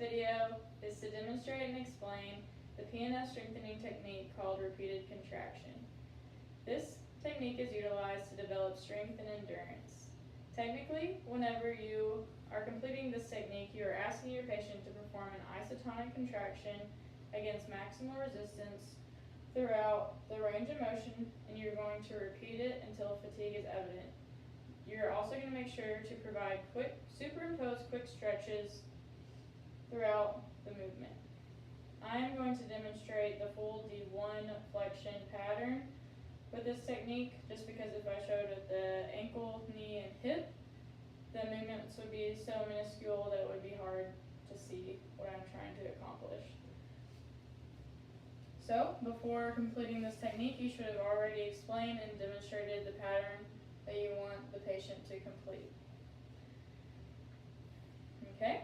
video is to demonstrate and explain the PNF strengthening technique called repeated contraction. This technique is utilized to develop strength and endurance. Technically, whenever you are completing this technique, you are asking your patient to perform an isotonic contraction against maximal resistance throughout the range of motion, and you're going to repeat it until fatigue is evident. You're also going to make sure to provide superimpose quick stretches throughout the movement. I am going to demonstrate the full D1 flexion pattern with this technique, just because if I showed it the ankle, knee, and hip, the movements would be so minuscule that it would be hard to see what I'm trying to accomplish. So, before completing this technique, you should have already explained and demonstrated the pattern that you want the patient to complete. Okay,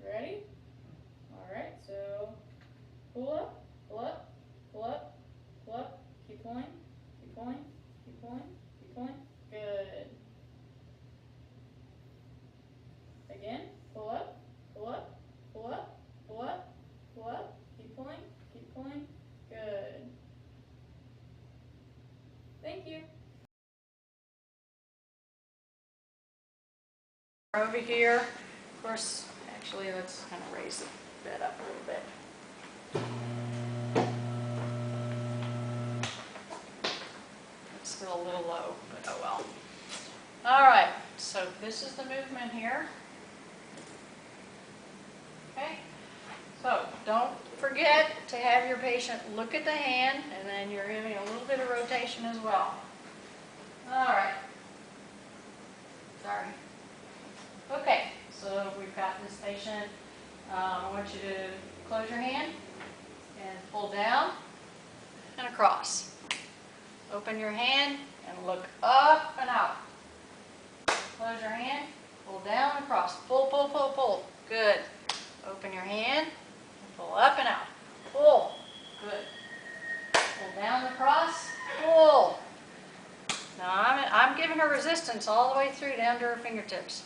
ready? Alright, so pull up, pull up, pull up, pull up, keep pulling, keep pulling, keep pulling, keep pulling. Good. Again, pull up, pull up, pull up, pull up, pull up, keep pulling, keep pulling. Good. Thank you. Over here, of course, actually let's kind of raise the bed up a little bit. It's still a little low, but oh well. All right, so this is the movement here. Okay, so don't forget to have your patient look at the hand, and then you're giving a little bit of rotation as well. All right. Sorry. Okay, so we've got this patient. I want you to close your hand and pull down and across. Open your hand and look up and out. Close your hand, pull down and across. Pull, pull, pull, pull. Good. Open your hand and pull up and out. Pull. Good. Pull down and across. Pull. Now I'm giving her resistance all the way through down to her fingertips.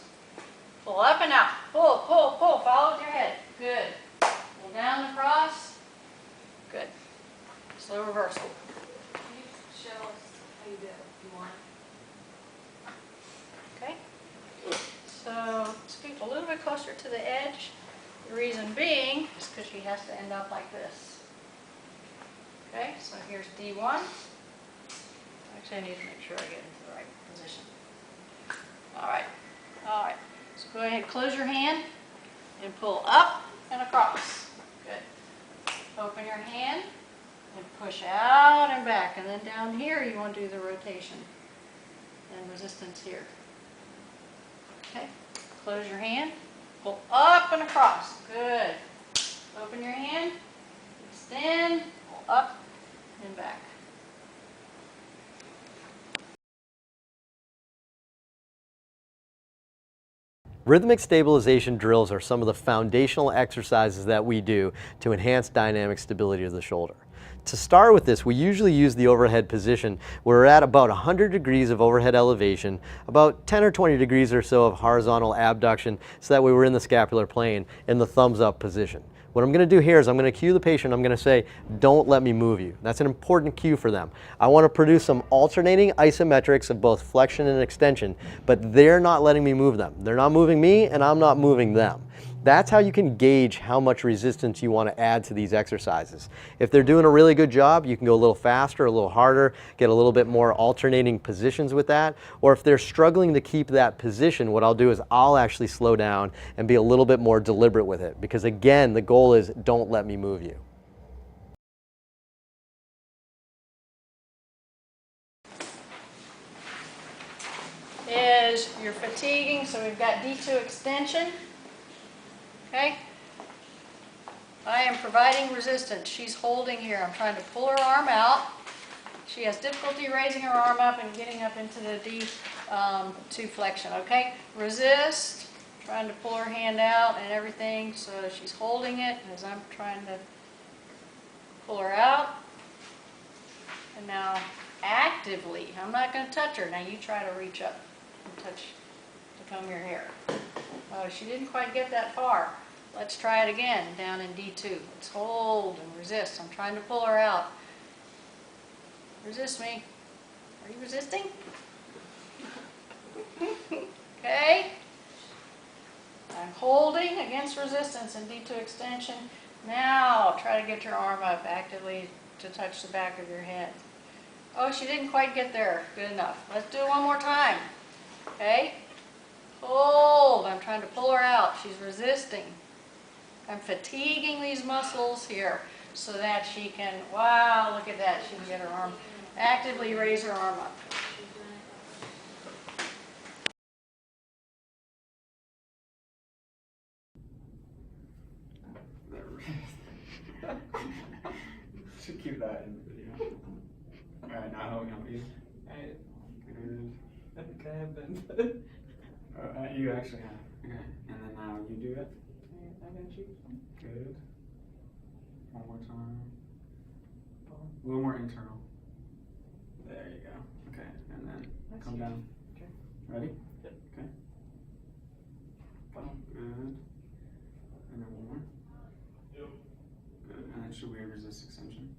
Pull up and out. Pull, pull, pull. Follow with your head. Good. Pull down and across. Good. Slow reversal. Can you show us how you do it if you want? Okay. So scoot a little bit closer to the edge. The reason being is because she has to end up like this. Okay, so here's D1. Actually, I need to make sure I get into the right position. All right. All right. So go ahead, close your hand and pull up and across. Good. Open your hand and push out and back. And then down here, you want to do the rotation and resistance here. Okay. Close your hand. Pull up and across. Good. Open your hand. Extend. Pull up and back. Rhythmic stabilization drills are some of the foundational exercises that we do to enhance dynamic stability of the shoulder. To start with this, we usually use the overhead position where we're at about 100 degrees of overhead elevation, about 10 or 20 degrees or so of horizontal abduction, so that way we're in the scapular plane in the thumbs up position. What I'm going to do here is I'm going to cue the patient. I'm going to say, don't let me move you. That's an important cue for them. I want to produce some alternating isometrics of both flexion and extension, but they're not letting me move them. They're not moving me, and I'm not moving them. That's how you can gauge how much resistance you want to add to these exercises. If they're doing a really good job, you can go a little faster, a little harder, get a little bit more alternating positions with that. Or if they're struggling to keep that position, what I'll do is I'll actually slow down and be a little bit more deliberate with it. Because again, the goal is don't let me move you. Is you're fatiguing, so we've got D2 extension. Okay? I am providing resistance. She's holding here. I'm trying to pull her arm out. She has difficulty raising her arm up and getting up into the D2 flexion. Okay? Resist. Trying to pull her hand out and everything, so she's holding it as I'm trying to pull her out. And now actively, I'm not going to touch her. Now you try to reach up and touch to comb your hair. Oh, she didn't quite get that far. let's try it again down in D2. Let's hold and resist. I'm trying to pull her out. Resist me. Are you resisting? Okay. I'm holding against resistance in D2 extension. Now try to get your arm up actively to touch the back of your head. Oh, she didn't quite get there. Good enough. Let's do it one more time. Okay? Hold. I'm trying to pull her out. She's resisting. I'm fatiguing these muscles here so that she can, wow, look at that. She can get her arm, actively raise her arm up. Should keep that in the video. Alright, now help me help you. I Good. think I have been. You actually have. Okay. And then now you do it. I got you. Good. One more time. A little more internal. There you go. Okay. And then That's come you. down. Okay. Ready? Yep. Okay. Bottom. Good. And then one more. Yep. Good. And then should we resist extension?